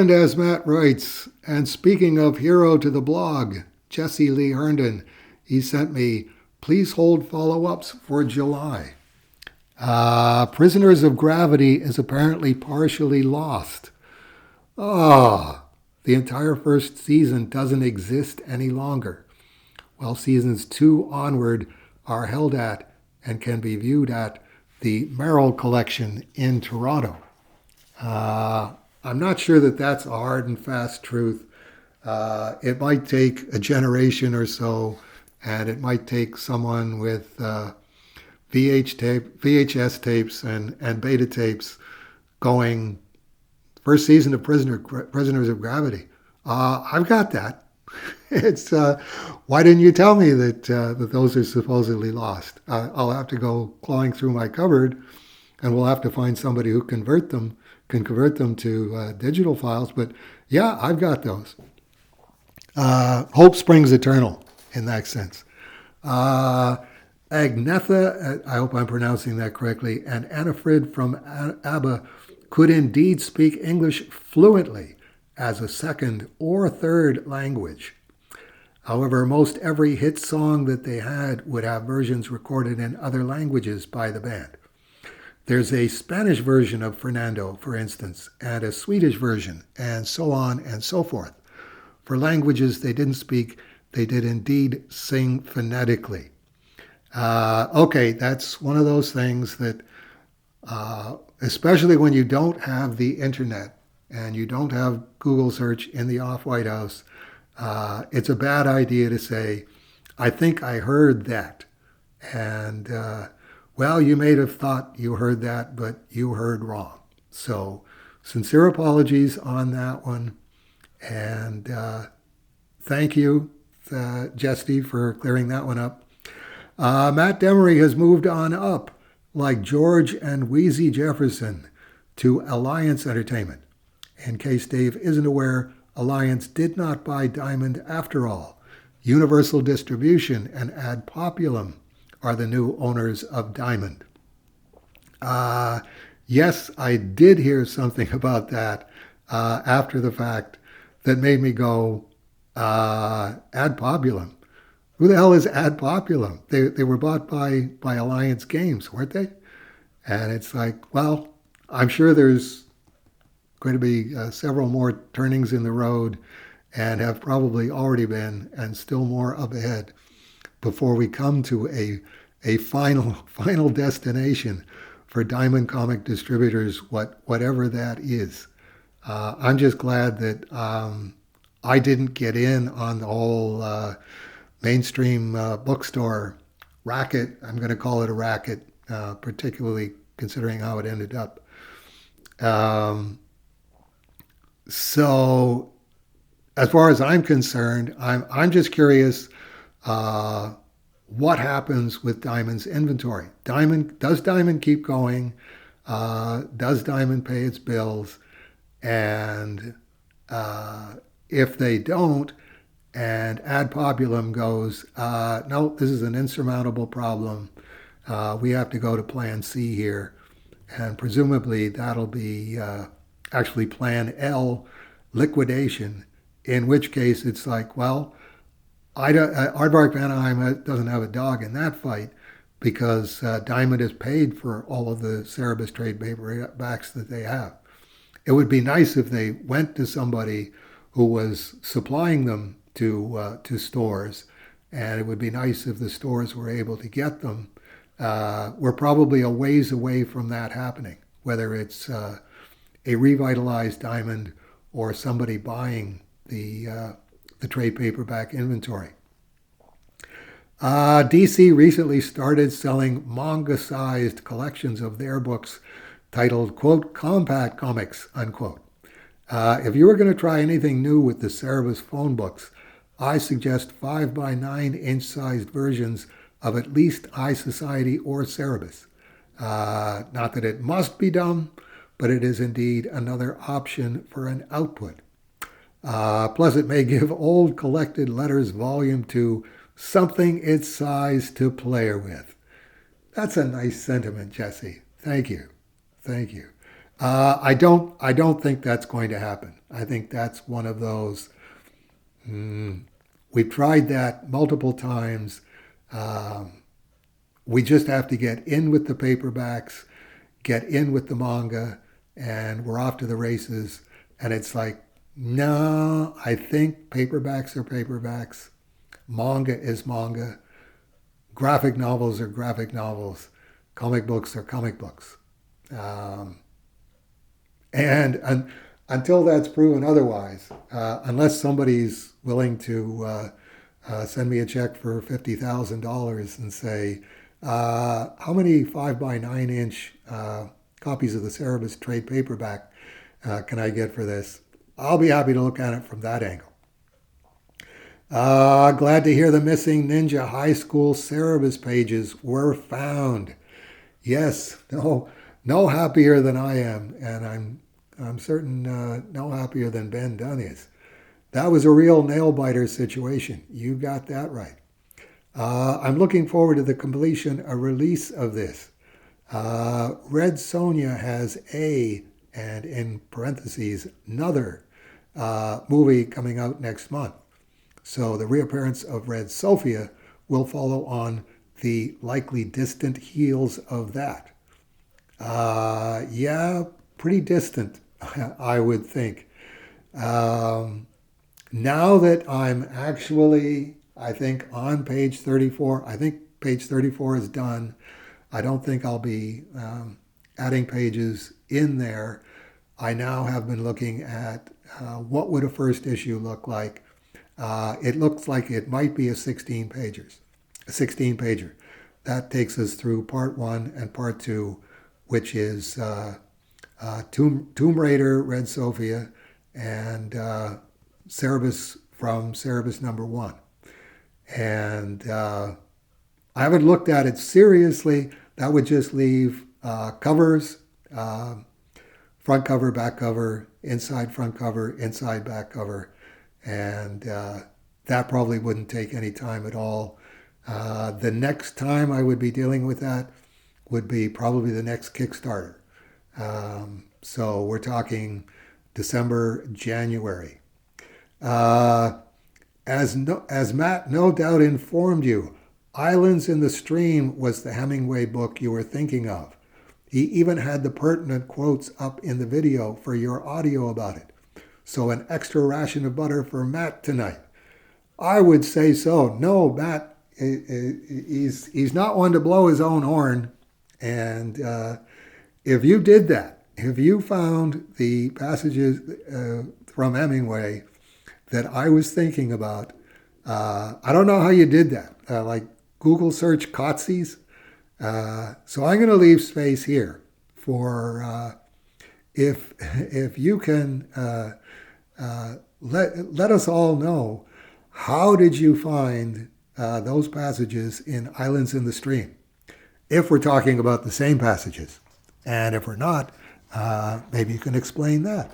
And as Matt writes, and speaking of hero to the blog, Jesse Lee Herndon, he sent me, please hold follow-ups for July. Prisoners of Gravity is apparently partially lost. The entire first season doesn't exist any longer. While seasons 2 onward are held at and can be viewed at the Merrill Collection in Toronto. I'm not sure that that's a hard and fast truth. It might take a generation or so, and it might take someone with VHS tapes and beta tapes going first season of Prisoners of Gravity. I've got that. It's why didn't you tell me that those are supposedly lost? I'll have to go clawing through my cupboard, and we'll have to find somebody who can convert them to digital files. But yeah, I've got those. Hope springs eternal in that sense. Agnetha, I hope I'm pronouncing that correctly, and Annafrid from ABBA could indeed speak English fluently as a second or third language. However, most every hit song that they had would have versions recorded in other languages by the band. There's a Spanish version of Fernando, for instance, and a Swedish version, and so on and so forth. For languages they didn't speak, they did indeed sing phonetically. Okay, that's one of those things that, especially when you don't have the internet and you don't have Google search in the off-White House, it's a bad idea to say, I think I heard that. And, well, you may have thought you heard that, but you heard wrong. So, sincere apologies on that one. And thank you, Jesse, for clearing that one up. Matt Demery has moved on up, like George and Wheezy Jefferson, to Alliance Entertainment. In case Dave isn't aware, Alliance did not buy Diamond after all. Universal Distribution and Ad Populum are the new owners of Diamond. Yes, I did hear something about that after the fact that made me go, Ad Populum. Who the hell is Ad Populum? They were bought by Alliance Games, weren't they? And it's like, well, I'm sure there's going to be several more turnings in the road, and have probably already been, and still more up ahead, before we come to a final destination for Diamond Comic Distributors, whatever that is. I'm just glad that I didn't get in on the whole mainstream bookstore racket. I'm going to call it a racket, particularly considering how it ended up. So, as far as I'm concerned, I'm just curious what happens with Diamond's inventory. Does Diamond keep going? Does Diamond pay its bills? And if they don't, and Ad Populum goes, no, this is an insurmountable problem. We have to go to Plan C here, and presumably that'll be actually Plan L, liquidation, in which case it's like, well, Aardvark Vanaheim doesn't have a dog in that fight because Diamond has paid for all of the Cerebus trade paperbacks that they have. It would be nice if they went to somebody who was supplying them to stores, and it would be nice if the stores were able to get them. We're probably a ways away from that happening, whether it's a revitalized Diamond or somebody buying the trade paperback inventory. DC recently started selling manga-sized collections of their books titled, quote, compact comics, unquote. If you were going to try anything new with the Cerebus phone books, I suggest 5 by 9 inch sized versions of at least High Society or Cerebus. Not that it must be done, but it is indeed another option for an output. Plus, it may give old collected letters volume 2 something its size to play with. That's a nice sentiment, Jesse. Thank you. Thank you. I don't think that's going to happen. I think that's one of those. We've tried that multiple times. Um, we just have to get in with the paperbacks, get in with the manga, and we're off to the races. And it's like, no, I think paperbacks are paperbacks, manga is manga, graphic novels are graphic novels, comic books are comic books. Um, and until that's proven otherwise, unless somebody's willing to send me a check for $50,000 and say, how many 5 by 9 inch copies of the Cerebus trade paperback can I get for this? I'll be happy to look at it from that angle. Glad to hear the missing Ninja High School Cerebus pages were found. Yes, no happier than I am, and I'm certain no happier than Ben Dunn is. That was a real nail biter situation. You got that right. I'm looking forward to the completion, a release of this. Red Sonja has a, and in parentheses, another movie coming out next month. So the reappearance of Red Sophia will follow on the likely distant heels of that. Yeah, pretty distant, I would think. Um, Now that I'm actually, I think, on page 34, I think page 34 is done. I don't think I'll be adding pages in there. I now have been looking at what would a first issue look like. It looks like it might be a 16 pager. That takes us through part one and part two, which is Tomb Raider, Red Sophia, and Cerebus from Cerebus number one. And I haven't looked at it seriously. That would just leave covers, front cover, back cover, inside front cover, inside back cover. And that probably wouldn't take any time at all. The next time I would be dealing with that would be probably the next Kickstarter. So we're talking December, January. Uh, as Matt no doubt informed you, Islands in the Stream was the Hemingway book you were thinking of. He even had the pertinent quotes up in the video for your audio about it. So an extra ration of butter for Matt tonight. I would say so. No, Matt, he's not one to blow his own horn. And if you did that, if you found the passages from Hemingway that I was thinking about, I don't know how you did that. Like Google search Coetzee. So I'm going to leave space here for if you can let us all know, how did you find those passages in Islands in the Stream? If we're talking about the same passages, and if we're not, maybe you can explain that.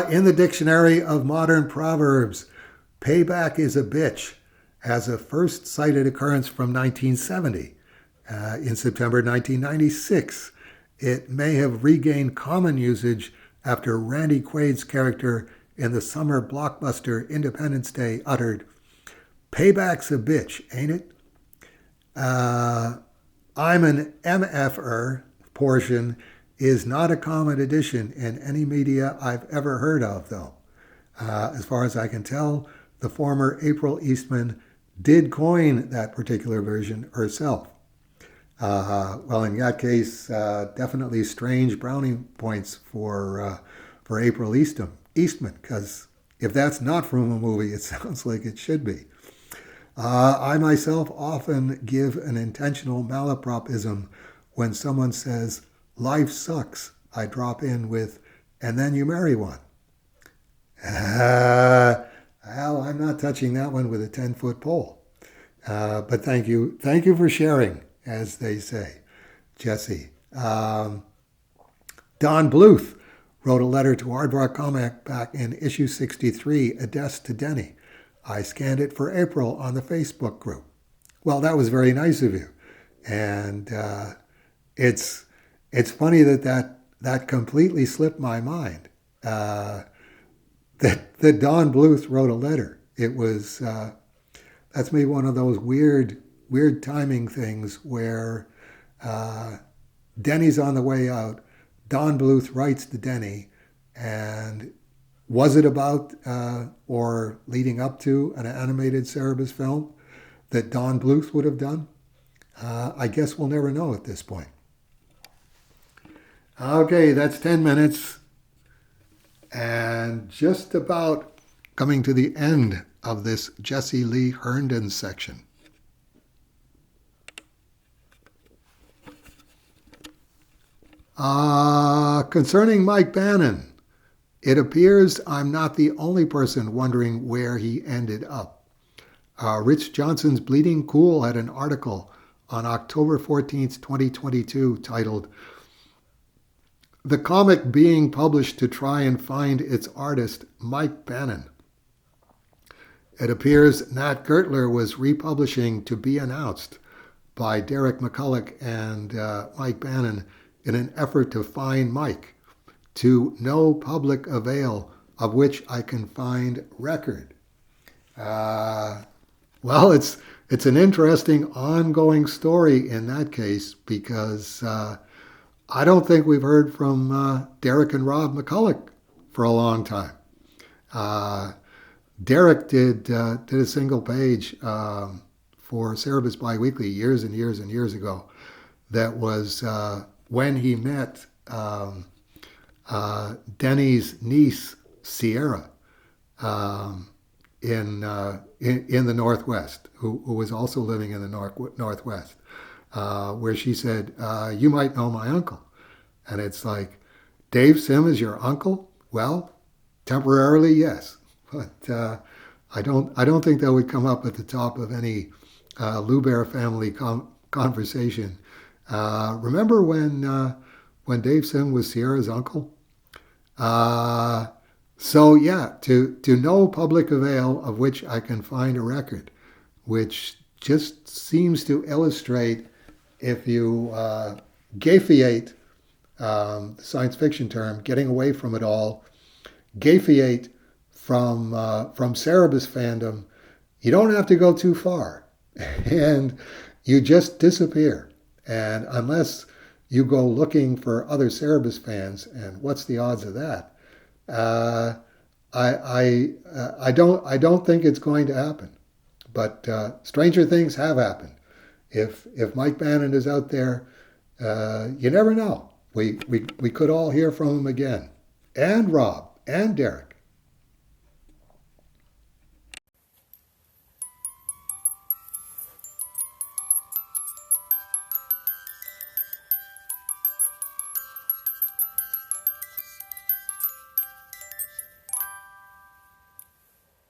In the Dictionary of Modern Proverbs, payback is a bitch has a first cited occurrence from 1970. In September 1996, it may have regained common usage after Randy Quaid's character in the summer blockbuster Independence Day uttered, "Payback's a bitch, ain't it?" Uh, I'm an MFer portion is not a common addition in any media I've ever heard of, though. As far as I can tell, the former April Eastman did coin that particular version herself. Well, in that case, definitely strange brownie points for April Eastman, because if that's not from a movie, it sounds like it should be. I myself often give an intentional malapropism when someone says, "Life sucks." I drop in with, and then you marry one. Well, I'm not touching that one with a 10-foot pole. But thank you. Thank you for sharing, as they say, Jesse. Don Bluth wrote a letter to Aardvark Comic back in issue 63, Addressed to Denny. I scanned it for April on the Facebook group. Well, that was very nice of you. And it's funny that completely slipped my mind. That Don Bluth wrote a letter. It was that's maybe one of those weird timing things where Denny's on the way out. Don Bluth writes to Denny, and was it about or leading up to an animated Cerebus film that Don Bluth would have done? I guess we'll never know at this point. Okay, that's 10 minutes. And just about coming to the end of this Jesse Lee Herndon section. Concerning Mike Bannon, it appears I'm not the only person wondering where he ended up. Rich Johnson's Bleeding Cool had an article on October 14th, 2022 titled, "The Comic Being Published to Try and Find Its Artist, Mike Bannon." It appears Nat Gertler was republishing To Be Announced by Derek McCulloch and Mike Bannon in an effort to find Mike, to no public avail of which I can find record. Well, it's an interesting ongoing story in that case, because I don't think we've heard from Derek and Rob McCulloch for a long time. Derek did a single page for Cerebus Biweekly years and years and years ago. That was when he met Denny's niece Sierra in the Northwest, who was also living in the Northwest, where she said, "You might know my uncle," and it's like, Dave Sim is your uncle? Well, temporarily, yes, but I don't think that would come up at the top of any Lou Bear family conversation. Remember when Dave Sim was Sierra's uncle? So yeah, to no public avail of which I can find a record, which just seems to illustrate, if you gayfiate, the science fiction term, getting away from it all, gayfiate from Cerebus fandom, you don't have to go too far, and you just disappear. And unless you go looking for other Cerebus fans, and what's the odds of that? I don't think it's going to happen. But stranger things have happened. If Mike Bannon is out there, you never know. We could all hear from him again, and Rob and Derek.